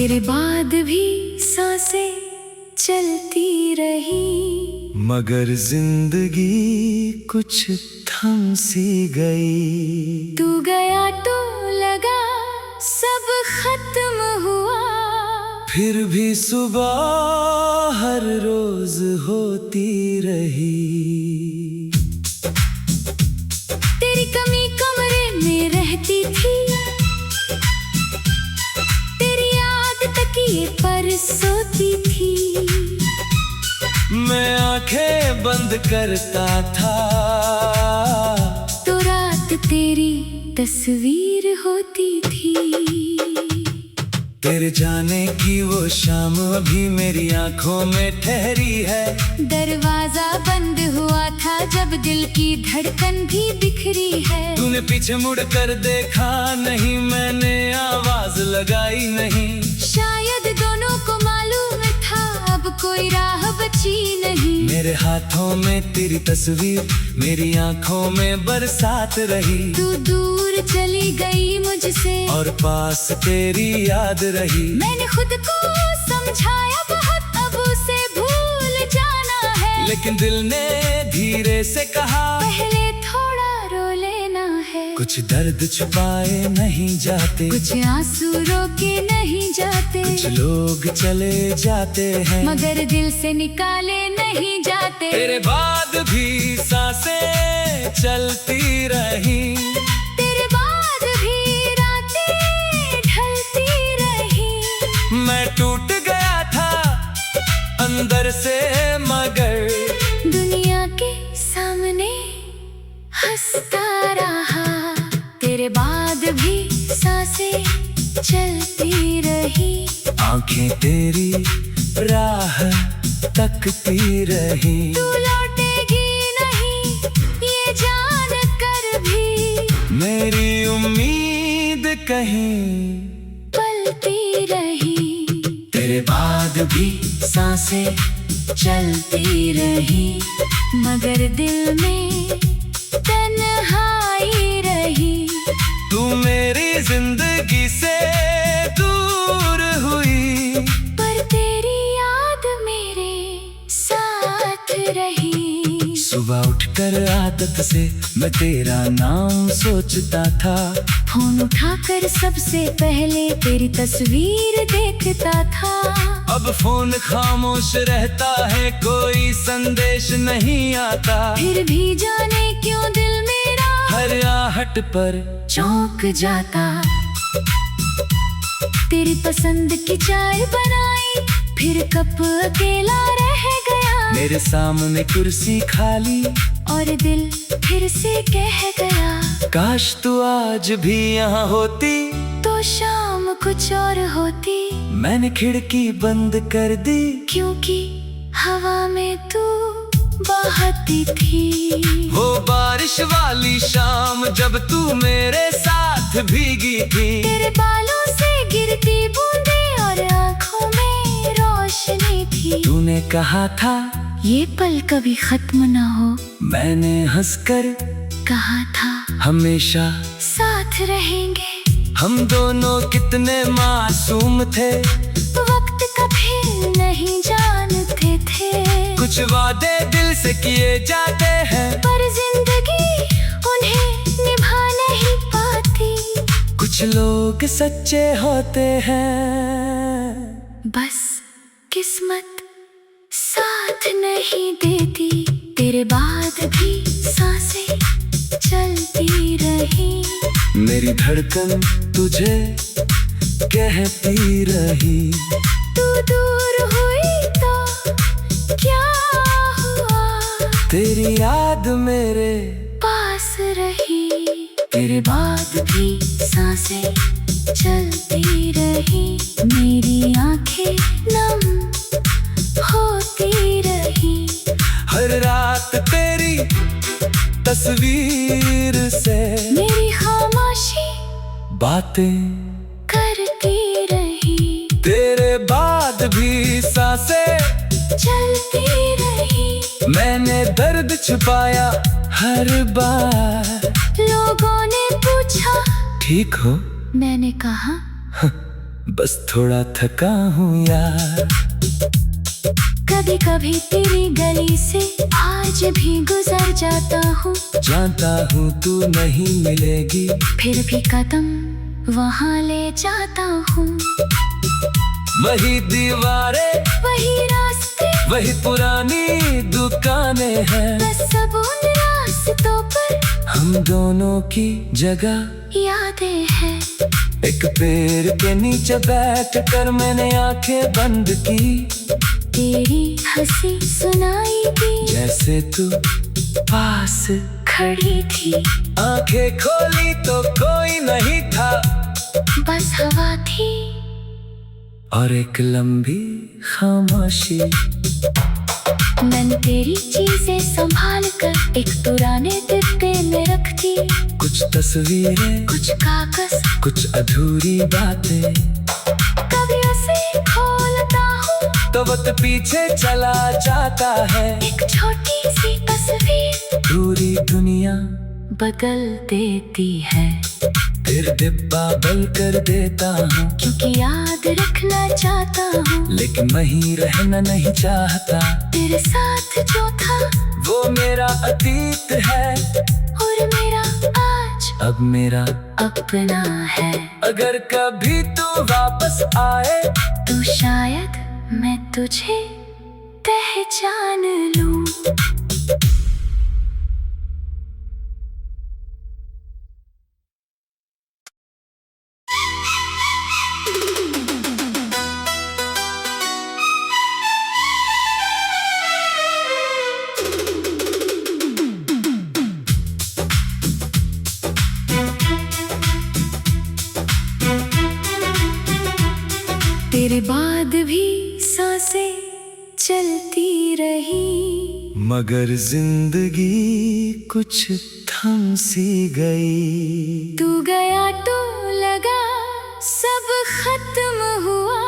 तेरे बाद भी सांसें चलती रही, मगर जिंदगी कुछ थम सी गई। तू गया तो लगा सब खत्म हुआ, फिर भी सुबह हर रोज होती रही। तेरी कमी कमरे में रहती थी, तेरी याद तकिए पर सोती थी। मैं आंखें बंद करता था तो रात तेरी तस्वीर होती थी। तेरे जाने की वो शाम अभी मेरी आंखों में ठहरी है। दरवाजा बंद हुआ था जब दिल की धड़कन भी बिखरी है। तूने पीछे मुड़ कर देखा नहीं, मैंने आवाज लगाई नहीं। शायद दोनों को मालूम था अब कोई राह बची नहीं। मेरे हाथों में तेरी तस्वीर, मेरी आंखों में बरसात रही। तू दूर चली गई मुझसे और पास तेरी याद रही। मैंने खुद को समझाया बहुत, अब उसे भूल जाना है। लेकिन दिल ने धीरे से कहा पहले थोड़ा रो लेना है। कुछ दर्द छुपाए नहीं जाते, कुछ आंसू रोके नहीं जाते। कुछ लोग चले जाते हैं मगर दिल से निकाले नहीं जाते। तेरे बाद भी सांसें चलती रही, तेरे बाद भी रातें ढलती रही। मैं टूट गया था अंदर से मगर दुनिया के सामने हंसता रहा। तेरे बाद भी सांसें चलती रही, आंखें तेरी राह तकती रही। तू लौटेगी नहीं ये जान कर भी, मेरी उम्मीद कहीं पलती रही। तेरे बाद भी सांसें चलती रही, मगर दिल में तन्हाई रही। तू मेरी जिंदगी से दूर हुई, पर तेरी याद मेरे साथ रही। सुबह उठकर आदत से मैं तेरा नाम सोचता था। फोन उठाकर सबसे पहले तेरी तस्वीर देखता था। अब फोन खामोश रहता है, कोई संदेश नहीं आता। फिर भी जाने क्यों दिल मेरा हर आहट पर चौंक जाता। तेरी पसंद की चाय बनाई, फिर कप अकेला रह गया। मेरे सामने कुर्सी खाली और दिल फिर से कह गया, काश तू आज भी यहाँ होती तो शाम कुछ और होती। मैंने खिड़की बंद कर दी क्योंकि हवा में तू बहती थी। वो बारिश वाली शाम जब तू मेरे साथ भीगी थी। तेरे बालों से गिरती बूंदें और आंखों में रोशनी थी। तूने कहा था ये पल कभी खत्म ना हो, मैंने हंसकर कहा था हमेशा साथ रहेंगे। हम दोनों कितने मासूम थे, वक्त कभी नहीं जानते थे। कुछ वादे दिल से किए जाते हैं, पर जिंदगी उन्हें निभा नहीं पाती। कुछ लोग सच्चे होते हैं, बस किस्मत साथ नहीं देती। तेरे बाद भी सांसें चलती रही, मेरी धड़कन तुझे कहती रही। तू दूर हुई तो क्या हुआ, तेरी याद मेरे पास रही। तेरे बाद भी सांसें चलती रही, मेरी आंखें नम होती रही। हर रात तेरी तस्वीर से मेरी खामोशी बातें करती रही। तेरे बाद भी सांसें चलती रही, मैंने दर्द छुपाया हर बार। लोगों ने पूछा ठीक हो, मैंने कहा बस थोड़ा थका हूँ यार। कभी कभी तेरी गली से आज भी गुजर जाता हूँ। जानता हूँ तू नहीं मिलेगी, फिर भी कदम वहाँ ले जाता हूँ। वही दीवारें, वही रास्ते, वही पुरानी दुकानें हैं। बस सब उन रास्तों पर हम दोनों की जगह यादें हैं। एक पेड़ के नीचे बैठ कर मैंने आंखें बंद की, तेरी हंसी सुनाई दी, जैसे तू पास खड़ी थी। आंखें खोली तो कोई नहीं था, बस हवा थी और एक लंबी खामोशी। मैंने तेरी चीजें संभाल कर एक पुराने डिब्बे में रख दी। कुछ तस्वीरें, कुछ कागज, कुछ अधूरी बातें। कभी उसे खोलता हूँ तो वक्त पीछे चला जाता है। एक छोटी सी तस्वीर पूरी दुनिया बदल देती है। फिर डिब्बा बंद कर देता हूँ, क्योंकि याद रखना चाहता हूँ। लेकिन वहीं रहना नहीं चाहता। तेरे साथ जो था वो मेरा अतीत है, और मेरा आज अब मेरा अपना है। अगर कभी तू वापस आए तो शायद मैं तुझे पहचान लूं। तेरे बाद भी सांसें चलती रही, मगर जिंदगी कुछ थम सी गई। तू गया तो लगा सब खत्म हुआ।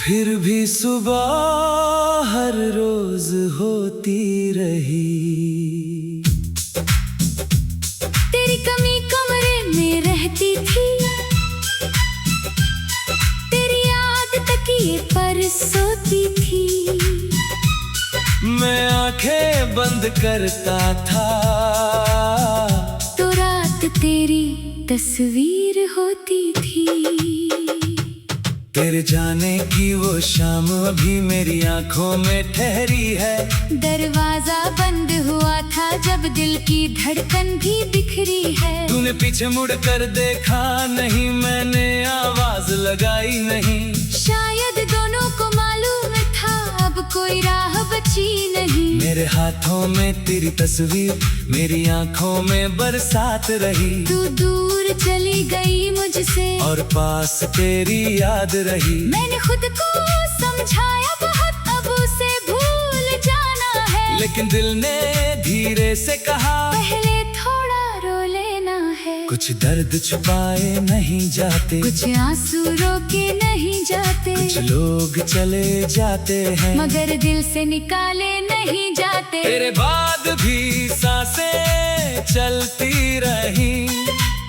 फिर भी सुबह हर रोज होती रही। तेरी कमी कमरे में रहती थी, तकिए पर सोती थी। मैं आंखें बंद करता था तो रात तेरी तस्वीर होती थी। तेरे जाने की वो शाम अभी मेरी आंखों में ठहरी है। दरवाजा बंद हुआ था जब दिल की धड़कन भी बिखरी है। तूने पीछे मुड़ कर देखा नहीं, मैंने आवाज लगाई नहीं। शायद दोनों को मालूम था अब कोई राह बची नहीं। मेरे हाथों में तेरी तस्वीर, मेरी आंखों में बरसात रही। तू दूर चली गई मुझसे और पास तेरी याद रही। मैंने खुद को समझाया बहुत, अब उसे भूल जाना है। लेकिन दिल ने धीरे से कहा पहले थोड़ा रो लेना है। कुछ दर्द छुपाए नहीं जाते, कुछ आंसू रोके नहीं जाते। कुछ लोग चले जाते हैं मगर दिल से निकाले नहीं जाते। तेरे बाद भी सांसें चलती रही।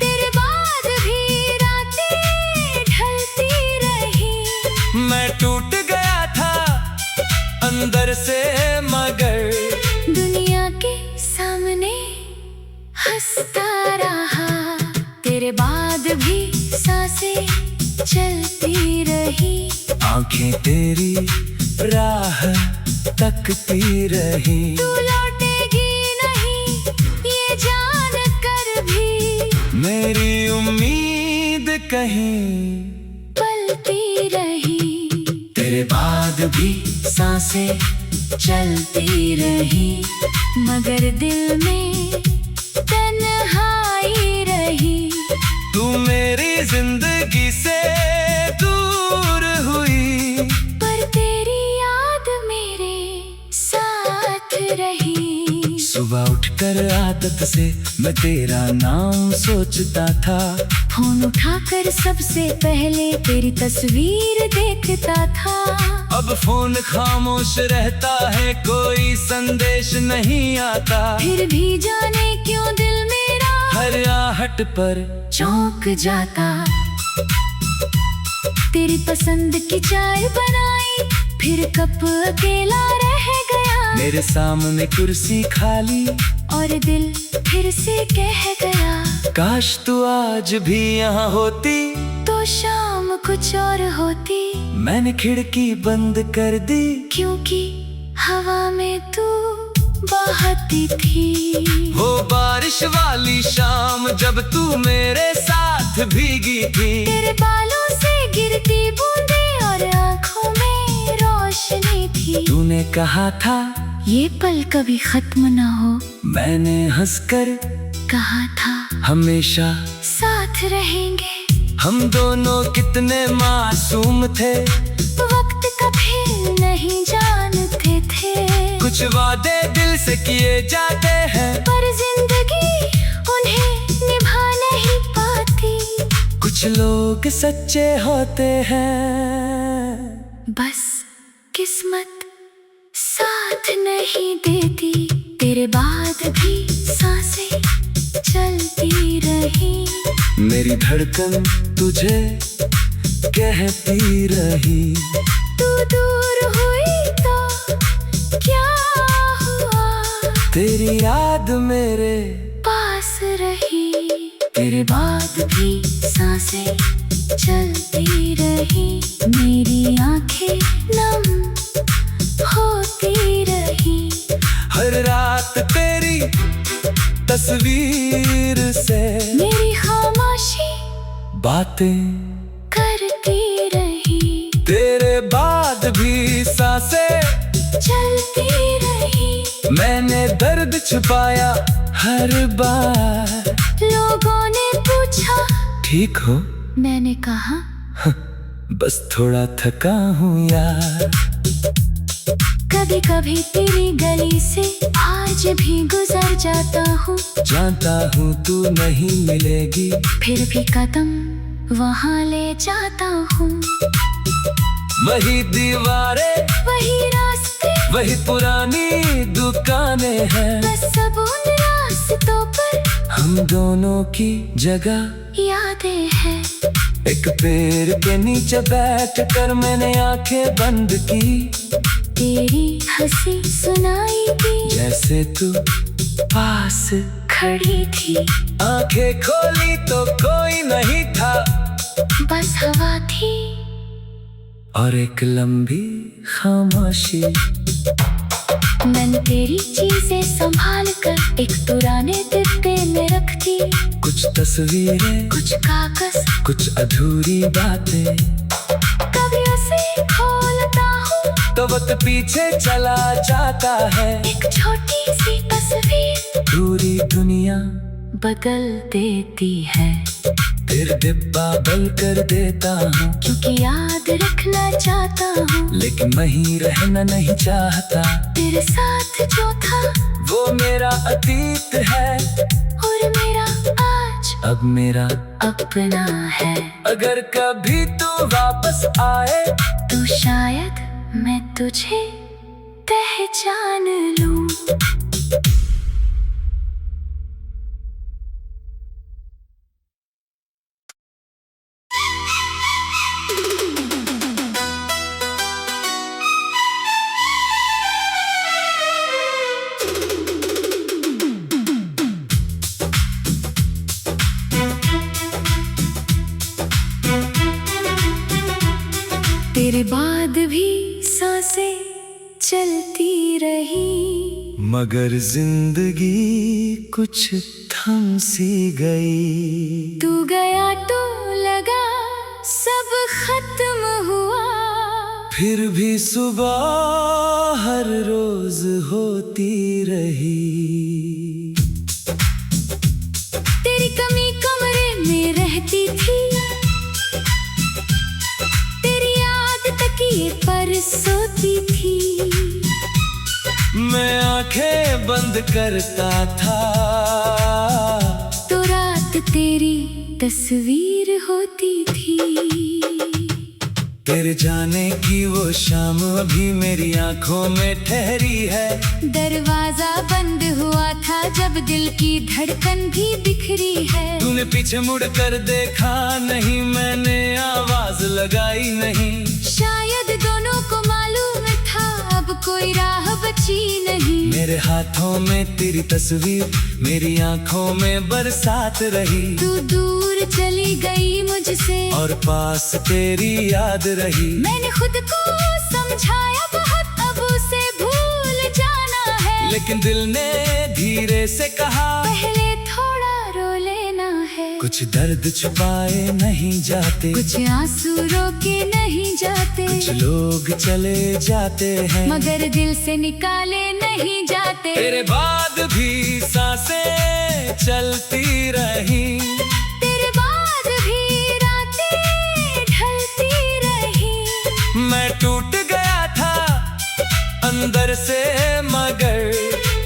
तेरे बाद भी रातें ढलती रही। मैं टूट गया था अंदर से, मगर दुनिया के सामने हंसता रहा। तेरे बाद भी सांसें चलती रही। आंखें तेरी राह तकती रही। तू लौटेगी नहीं ये जान कर भी, मेरी उम्मीद कहीं पलती रही। तेरे बाद भी सांसें चलती रही, मगर दिल में तन्हाई रही। तू मेरी जिंदगी से दूर हुई, पर तेरी याद मेरे साथ रही। सुबह उठकर आदत से मैं तेरा नाम सोचता था। फोन उठाकर सबसे पहले तेरी तस्वीर देखता था। अब फोन खामोश रहता है, कोई संदेश नहीं आता। फिर भी जाने क्यों दिल मेरा हर आहट पर चौंक जाता। तेरी पसंद की चाय बनाई, फिर कप अकेला रह गया। मेरे सामने कुर्सी खाली और दिल फिर से कह गया, काश तू आज भी यहाँ होती, तो शाम कुछ और होती। मैंने खिड़की बंद कर दी, क्योंकि हवा में तू बहती थी। वो बारिश वाली शाम जब तू मेरे साथ भीगी थी। तेरे बालों से गिरती बूंदें और आँखों में रोशनी थी। तूने कहा था ये पल कभी खत्म ना हो, मैंने हंसकर कहा था हमेशा साथ रहेंगे। हम दोनों कितने मासूम थे, वक्त कभी नहीं जानते थे। कुछ वादे दिल से किए जाते हैं, पर जिंदगी उन्हें निभा नहीं पाती। कुछ लोग सच्चे होते हैं, बस किस्मत साथ नहीं देती। तेरे बाद भी सांसें चलती रही, मेरी धड़कन तुझे कहती रही। तू दूर हुई तो क्या हुआ, तेरी याद मेरे पास रही। तेरे बाद भी सांसें चलती रही, मेरी आंखें नम होती रही। हर रात तेरी तस्वीर से मेरी खामोशी बातें करती रही। तेरे बाद भी सांसें चलती रही, मैंने दर्द छुपाया हर बार। लोगों ने पूछा ठीक हो, मैंने कहा बस थोड़ा थका हूँ यार। कभी कभी तेरी गली से आज भी गुजर जाता हूँ। जानता हूँ तू नहीं मिलेगी, फिर भी कदम वहाँ ले जाता हूँ। वही दीवारें, वही रास्ते, वही पुरानी दुकानें हैं। बस सब उन रास्तों पर हम दोनों की जगह यादें हैं। एक पेड़ के नीचे बैठ कर मैंने आंखें बंद की, तेरी हंसी सुनाई दी, जैसे तू पास खड़ी थी। आंखें खोली तो कोई नहीं था, बस हवा थी और एक लंबी खामोशी। मैंने तेरी चीजें संभाल कर एक पुराने डिब्बे में रखती। कुछ तस्वीरें, कुछ कागज, कुछ अधूरी बातें। कभी उसे खोलता हूँ तो वक्त पीछे चला जाता है, एक छोटी सी तस्वीर पूरी दुनिया बदल देती है। फिर डिब्बा बंद कर देता हूँ, क्योंकि याद रखना चाहता हूँ, लेकिन वहीं रहना नहीं चाहता। तेरे साथ जो था वो मेरा अतीत है, और मेरा आज अब मेरा अपना है। अगर कभी तू वापस आए तो शायद मैं तुझे पहचान लूं। तेरे बाद भी सांसें चलती रही, मगर जिंदगी कुछ थम सी गई। तू गया तो लगा सब खत्म हुआ, फिर भी सुबह हर रोज होती रही। तेरी कमी कमरे में रहती थी, तेरी याद तकिए पर सोती थी। मैं आंखें बंद करता था तो रात तेरी तस्वीर होती थी। तेरे जाने की वो शाम अभी मेरी आंखों में ठहरी है। दरवाजा बंद हुआ था जब दिल की धड़कन भी बिखरी है। तूने पीछे मुड़ कर देखा नहीं, मैंने आवाज लगाई नहीं। शायद दोनों को मालूम था अब कोई राह बची नहीं। मेरे हाथों में तेरी तस्वीर, मेरी आंखों में बरसात रही। तू दूर चली गई मुझसे और पास तेरी याद रही। मैंने खुद को समझाया बहुत, अब उसे भूल जाना है। लेकिन दिल ने धीरे से कहा पहले थोड़ा रो लेना है। कुछ दर्द छुपाए नहीं जाते, कुछ आंसू रोके नहीं जाते। कुछ लोग चले जाते हैं मगर दिल से निकाले नहीं जाते। तेरे बाद भी सांसें चलती रही। तेरे बाद भी रातें ढलती रही। मैं टूट गया था अंदर से मगर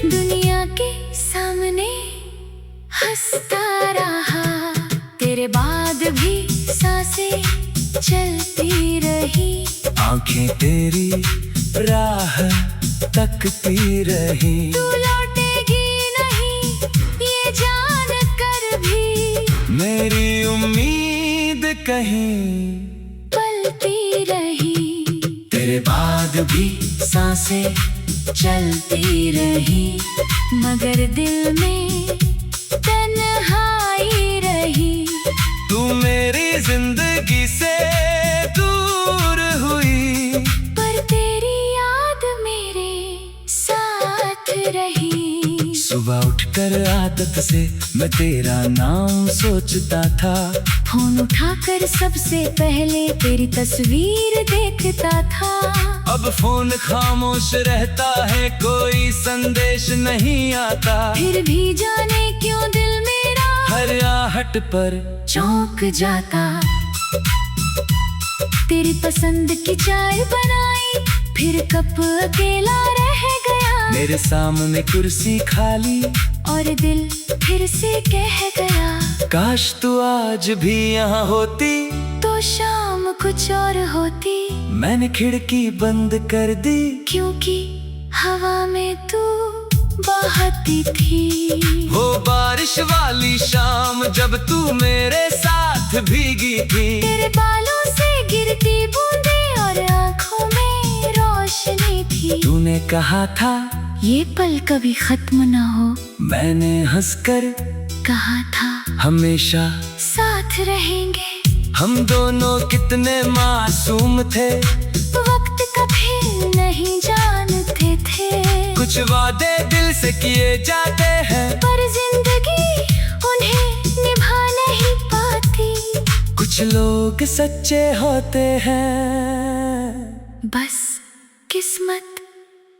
दुनिया के सामने हंसता रहा। तेरे बाद भी सांसें चलती रही। आंखें तेरी राह तकती रही। तू लौटेगी नहीं ये जान कर भी, मेरी उम्मीद कहीं पलती रही। तेरे बाद भी सांसें चलती रही मगर दिल में तन्हाई रही। तू मेरी जिंदगी से दूर हुई, पर तेरी याद मेरे साथ रही। सुबह उठकर आदत से मैं तेरा नाम सोचता था। फोन उठाकर सबसे पहले तेरी तस्वीर देखता था। अब फोन खामोश रहता है, कोई संदेश नहीं आता। फिर भी जाने क्यों दिल मेरा हर आहट पर चौंक जाता। तेरी पसंद की चाय बनाई, फिर कप अकेला रह गया। मेरे सामने कुर्सी खाली और दिल फिर से कह गया काश तू आज भी यहाँ होती, तो शाम कुछ और होती। मैंने खिड़की बंद कर दी क्योंकि हवा में तू बहती थी। वो बारिश वाली शाम जब तू मेरे साथ भीगी थी। तेरे बालों से गिरती बूंदें और आंखों में रोशनी थी। तूने कहा था ये पल कभी खत्म ना हो, मैंने हंसकर कहा था हमेशा साथ रहेंगे। हम दोनों कितने मासूम थे, वक्त कभी नहीं जानते थे। कुछ वादे दिल से किए जाते हैं, पर जिंदगी उन्हें निभा नहीं पाती। कुछ लोग सच्चे होते हैं, बस किस्मत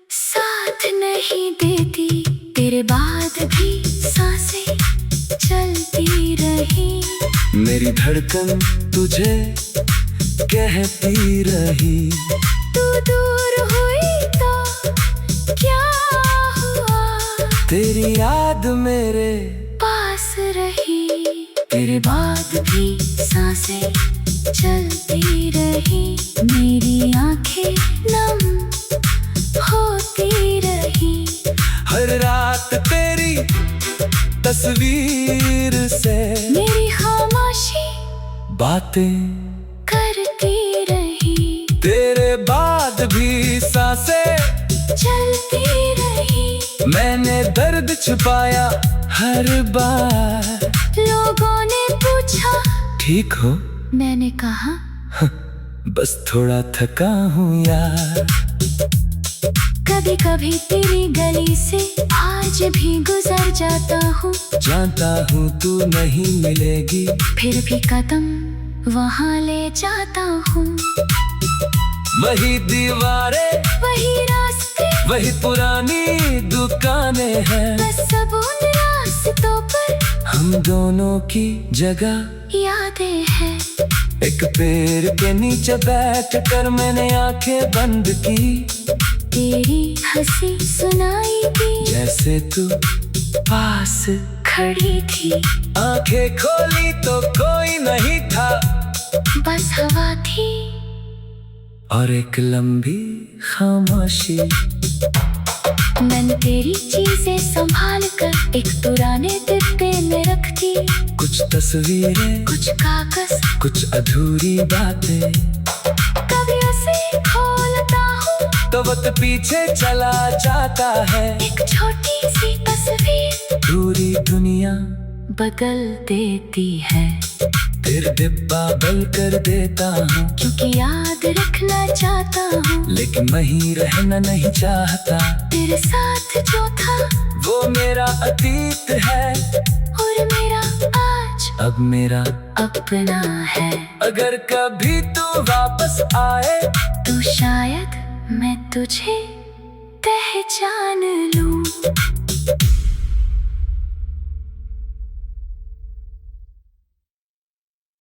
साथ नहीं देती। तेरे बाद भी सांसें चलती रही। मेरी धड़कन तुझे कहती रही। तू दूर हुई तो क्या हुआ, तेरी याद मेरे पास रही। तेरे बाद भी सांसें चलती रही। मेरी आंखें नम होती रही। हर रात तेरी तस्वीर से मेरी खामोशी बातें करती रही। तेरे बाद भी सांसें चलती रही। मैंने दर्द छुपाया हर बार। लोगों ने पूछा ठीक हो, मैंने कहा बस थोड़ा थका हूँ यार। कभी कभी तेरी गली से आज भी गुजर जाता हूँ। जानता हूँ तू नहीं मिलेगी, फिर भी कदम वहाँ ले जाता हूँ। वही दीवारें वही रास्ते वही पुरानी दुकानें हैं। बस सब उन रास्तों पर हम दोनों की जगह यादें हैं। एक पेड़ के नीचे बैठ कर मैंने आंखें बंद की। तेरी हंसी सुनाई दी जैसे तू पास खड़ी थी। आंखें खोली तो कोई नहीं था, बस हवा थी और एक लंबी खामोशी। मैंने तेरी चीजें संभाल कर एक पुराने डिब्बे में रख दी। कुछ तस्वीरें, कुछ कागज, कुछ अधूरी बातें। कभी उसे खोलता हूँ तो वक्त पीछे चला जाता है। एक छोटी सी तस्वीर पूरी दुनिया बदल देती है। फिर डिब्बा बंद कर देता हूँ, क्योंकि याद रखना चाहता हूँ। लेकिन वहीं रहना नहीं चाहता। तेरे साथ जो था वो मेरा अतीत है, और मेरा आज अब मेरा अपना है। अगर कभी तू वापस आए तो शायद मैं तुझे पहचान लूं।